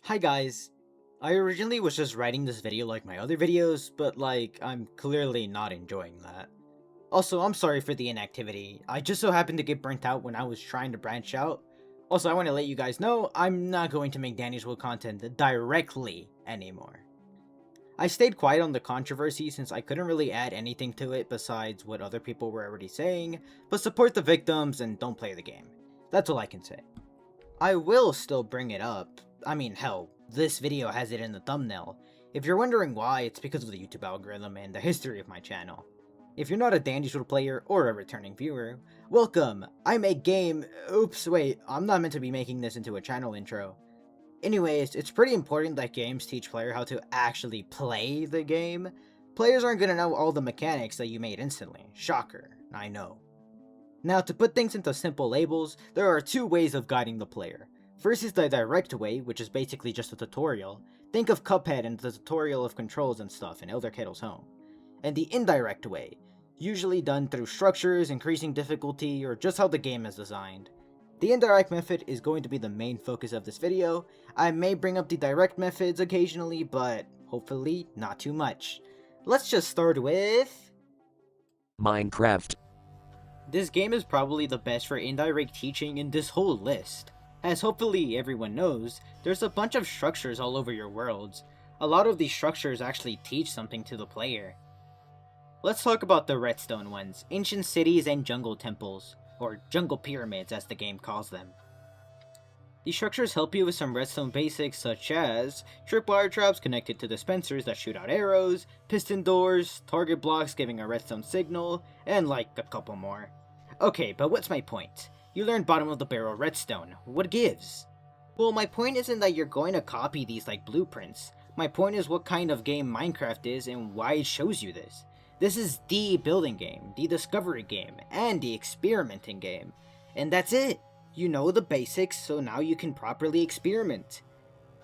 Hi guys. I originally was just writing this video like my other videos, but I'm clearly not enjoying that. Also, I'm sorry for the inactivity. I just so happened to get burnt out when I was trying to branch out. Also, I want to let you guys know I'm not going to make Danny's Will content directly anymore. I stayed quiet on the controversy since I couldn't really add anything to it besides what other people were already saying, but support the victims and don't play the game. That's all I can say. I will still bring it up. I mean, hell, this video has it in the thumbnail. If you're wondering why, it's because of the YouTube algorithm and the history of my channel. If you're not a Dandy Shield player or a returning viewer, welcome! I make game- Oops, wait, I'm not meant to be making this into a channel intro. Anyways, it's pretty important that games teach player how to actually play the game. Players aren't gonna know all the mechanics that you made instantly. Shocker, I know. Now, to put things into simple labels, there are two ways of guiding the player. First is the direct way, which is basically just a tutorial. Think of Cuphead and the tutorial of controls and stuff in Elder Kettle's Home. And the indirect way, usually done through structures, increasing difficulty, or just how the game is designed. The indirect method is going to be the main focus of this video. I may bring up the direct methods occasionally, but hopefully not too much. Let's just start with Minecraft. This game is probably the best for indirect teaching in this whole list. As hopefully everyone knows, there's a bunch of structures all over your worlds. A lot of these structures actually teach something to the player. Let's talk about the redstone ones, ancient cities and jungle temples, or jungle pyramids as the game calls them. These structures help you with some redstone basics such as tripwire traps connected to dispensers that shoot out arrows, piston doors, target blocks giving a redstone signal, and like a couple more. Okay, but what's my point? You learned bottom of the barrel redstone. What gives? Well, my point isn't that you're going to copy these like blueprints. My point is what kind of game Minecraft is and why it shows you this. This is the building game, the discovery game, and the experimenting game. And that's it. You know the basics, so now you can properly experiment.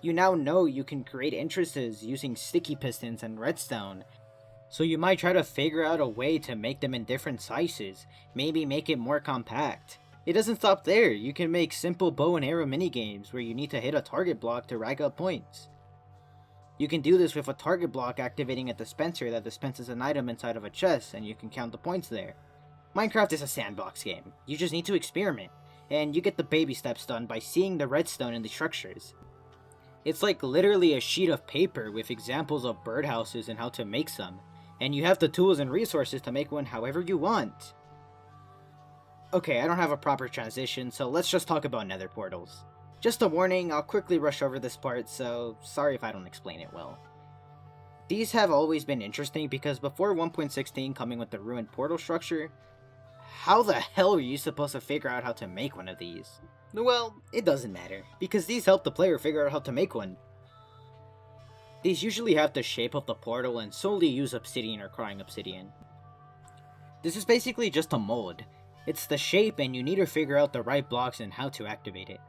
You now know you can create entrances using sticky pistons and redstone. So you might try to figure out a way to make them in different sizes, maybe make it more compact. It doesn't stop there, you can make simple bow and arrow minigames where you need to hit a target block to rack up points. You can do this with a target block activating a dispenser that dispenses an item inside of a chest and you can count the points there. Minecraft is a sandbox game, you just need to experiment, and you get the baby steps done by seeing the redstone in the structures. It's like literally a sheet of paper with examples of birdhouses and how to make some, and you have the tools and resources to make one however you want. Okay, I don't have a proper transition, so let's just talk about nether portals. Just a warning, I'll quickly rush over this part, so sorry if I don't explain it well. These have always been interesting because before 1.16 coming with the ruined portal structure, how the hell are you supposed to figure out how to make one of these? Well, it doesn't matter, because these help the player figure out how to make one. These usually have the shape of the portal and solely use obsidian or crying obsidian. This is basically just a mold. It's the shape and you need to figure out the right blocks and how to activate it.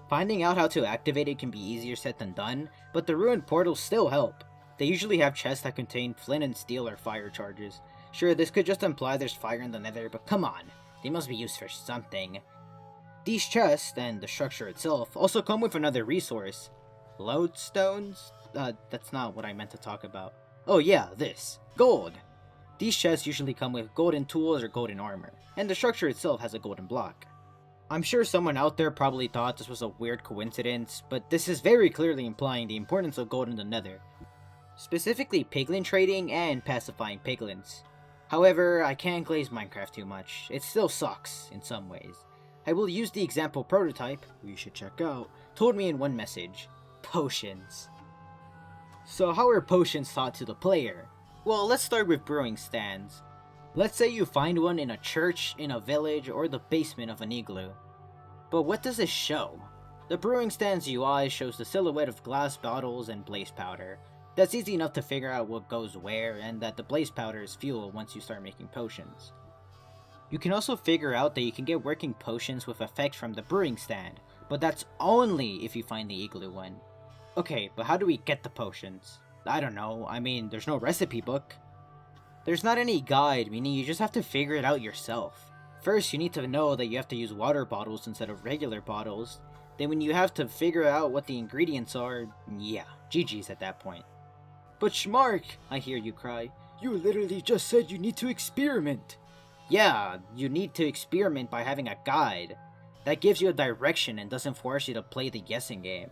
Finding out how to activate it can be easier said than done, but the ruined portals still help. They usually have chests that contain flint and steel or fire charges. Sure, this could just imply there's fire in the nether, but come on, they must be used for something. These chests, and the structure itself, also come with another resource. Lodestones? That's not what I meant to talk about. Oh yeah, this. Gold! These chests usually come with golden tools or golden armor, and the structure itself has a golden block. I'm sure someone out there probably thought this was a weird coincidence, but this is very clearly implying the importance of gold in the nether. Specifically piglin trading and pacifying piglins. However, I can't glaze Minecraft too much, it still sucks in some ways. I will use the example prototype, who you should check out, told me in one message: potions. So how are potions taught to the player? Well, let's start with brewing stands. Let's say you find one in a church, in a village, or the basement of an igloo. But what does it show? The brewing stand's UI shows the silhouette of glass bottles and blaze powder. That's easy enough to figure out what goes where, and that the blaze powder is fuel once you start making potions. You can also figure out that you can get working potions with effect from the brewing stand, but that's only if you find the igloo one. Okay, but how do we get the potions? I don't know, I mean, there's no recipe book. There's not any guide, meaning you just have to figure it out yourself. First, you need to know that you have to use water bottles instead of regular bottles. Then when you have to figure out what the ingredients are, yeah, GG's at that point. But Schmark, I hear you cry, you literally just said you need to experiment. Yeah, you need to experiment by having a guide. That gives you a direction and doesn't force you to play the guessing game.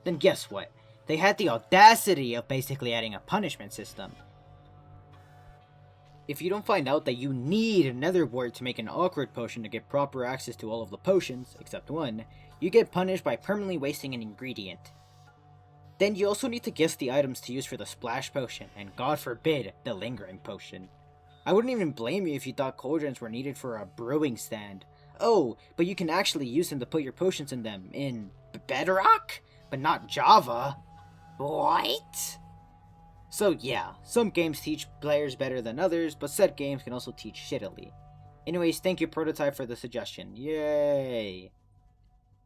Then guess what? They had the audacity of basically adding a punishment system. If you don't find out that you need a nether wart to make an awkward potion to get proper access to all of the potions, except one, you get punished by permanently wasting an ingredient. Then you also need to guess the items to use for the splash potion, and god forbid, the lingering potion. I wouldn't even blame you if you thought cauldrons were needed for a brewing stand. Oh, but you can actually use them to put your potions in them in Bedrock? But not Java. What? So yeah, some games teach players better than others, but said games can also teach shittily. Anyways, thank you Prototype for the suggestion. Yay!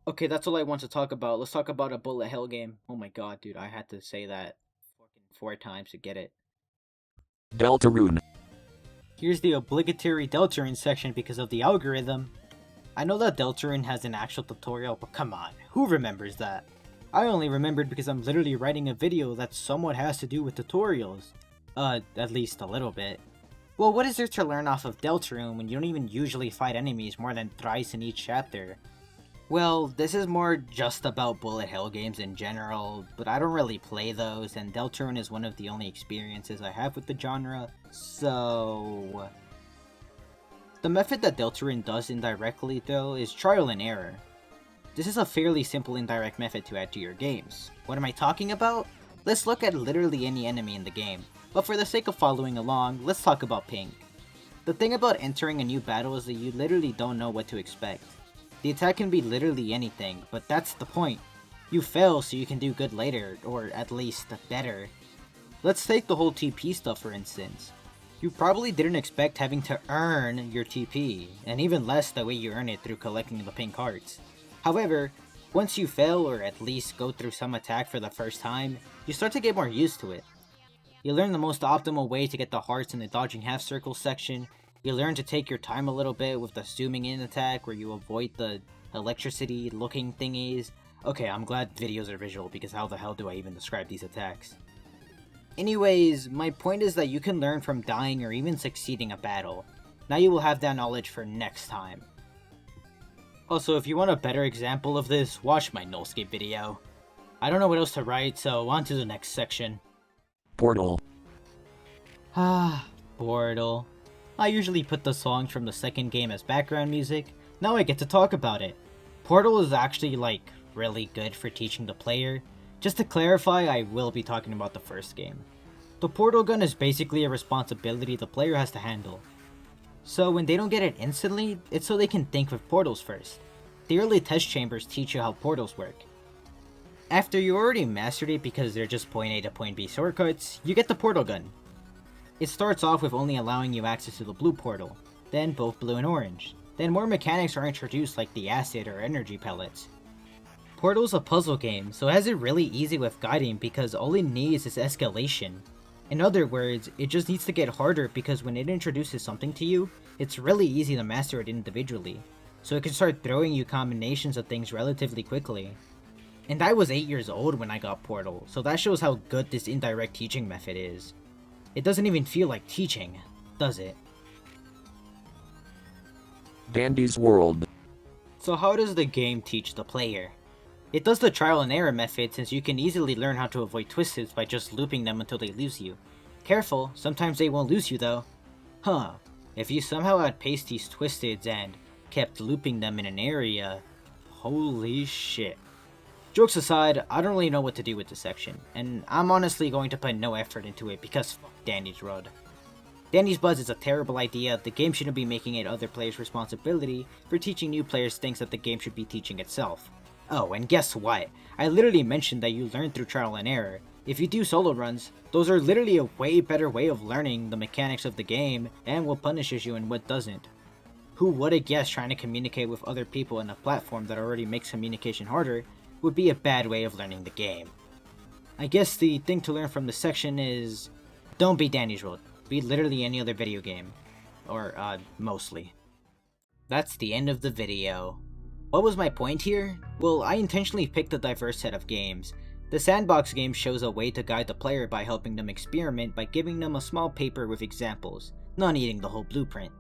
Okay, that's all I want to talk about. Let's talk about a bullet hell game. Oh my god, dude, I had to say that fucking 4 times to get it. Deltarune. Here's the obligatory Deltarune section because of the algorithm. I know that Deltarune has an actual tutorial, but come on, who remembers that? I only remembered because I'm literally writing a video that somewhat has to do with tutorials. At least a little bit. Well, what is there to learn off of Deltarune when you don't even usually fight enemies more than thrice in each chapter? Well, this is more just about bullet hell games in general, but I don't really play those, and Deltarune is one of the only experiences I have with the genre, so... The method that Deltarune does indirectly, though, is trial and error. This is a fairly simple indirect method to add to your games. What am I talking about? Let's look at literally any enemy in the game, but for the sake of following along, let's talk about Pink. The thing about entering a new battle is that you literally don't know what to expect. The attack can be literally anything, but that's the point. You fail so you can do good later, or at least better. Let's take the whole TP stuff for instance. You probably didn't expect having to earn your TP, and even less the way you earn it through collecting the pink hearts. However, once you fail or at least go through some attack for the first time, you start to get more used to it. You learn the most optimal way to get the hearts in the dodging half circle section. You learn to take your time a little bit with the zooming in attack where you avoid the electricity looking thingies. Okay, I'm glad videos are visual because how the hell do I even describe these attacks? Anyways, my point is that you can learn from dying or even succeeding a battle. Now you will have that knowledge for next time. Also, if you want a better example of this, watch my Nullscape video. I don't know what else to write, so on to the next section. Portal. Portal. I usually put the songs from the second game as background music. Now I get to talk about it. Portal is actually, really good for teaching the player. Just to clarify, I will be talking about the first game. The portal gun is basically a responsibility the player has to handle. So when they don't get it instantly, it's so they can think with portals first. The early test chambers teach you how portals work. After you already mastered it because they're just point A to point B shortcuts, you get the portal gun. It starts off with only allowing you access to the blue portal, then both blue and orange. Then more mechanics are introduced like the acid or energy pellets. Portal's a puzzle game, so it has it really easy with guiding because all it needs is escalation. In other words, it just needs to get harder because when it introduces something to you, it's really easy to master it individually, so it can start throwing you combinations of things relatively quickly. And I was 8 years old when I got Portal, so that shows how good this indirect teaching method is. It doesn't even feel like teaching, does it? Dandy's World. So how does the game teach the player? It does the trial and error method since you can easily learn how to avoid twisteds by just looping them until they lose you. Careful, sometimes they won't lose you though. If you somehow outpaced these twisteds and kept looping them in an area, holy shit. Jokes aside, I don't really know what to do with this section, and I'm honestly going to put no effort into it because fuck Dandy's Road. Dandy's Buzz is a terrible idea. The game shouldn't be making it other players' responsibility for teaching new players things that the game should be teaching itself. Oh, and guess what? I literally mentioned that you learn through trial and error. If you do solo runs, those are literally a way better way of learning the mechanics of the game and what punishes you and what doesn't. Who would have guessed trying to communicate with other people in a platform that already makes communication harder would be a bad way of learning the game. I guess the thing to learn from this section is, don't be Dandy's Road. Be literally any other video game. Or, mostly. That's the end of the video. What was my point here? Well, I intentionally picked a diverse set of games. The sandbox game shows a way to guide the player by helping them experiment by giving them a small paper with examples, not needing the whole blueprint.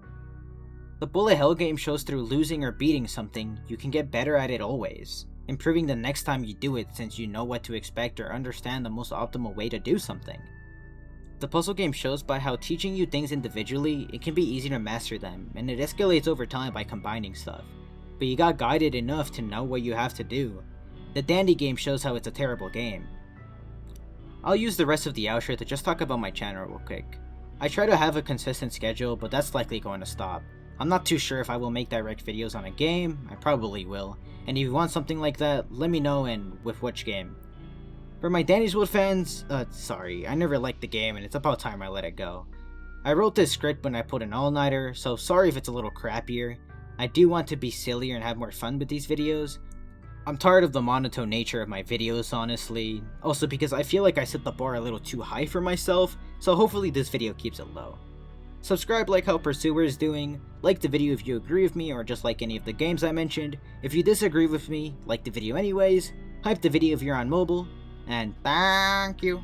The bullet hell game shows through losing or beating something, you can get better at it always, improving the next time you do it since you know what to expect or understand the most optimal way to do something. The puzzle game shows by how teaching you things individually, it can be easy to master them, and it escalates over time by combining stuff, but you got guided enough to know what you have to do. The Dandy game shows how it's a terrible game. I'll use the rest of the outro to just talk about my channel real quick. I try to have a consistent schedule, but that's likely going to stop. I'm not too sure if I will make direct videos on a game, I probably will, and if you want something like that, let me know and with which game. For my Danny's Wood fans, sorry, I never liked the game and it's about time I let it go. I wrote this script when I put an all-nighter, so sorry if it's a little crappier. I do want to be sillier and have more fun with these videos. I'm tired of the monotone nature of my videos, honestly, also because I feel like I set the bar a little too high for myself, so hopefully this video keeps it low. Subscribe like how Pursuer is doing, like the video if you agree with me or just like any of the games I mentioned. If you disagree with me, like the video anyways, hype the video if you're on mobile, and thank you.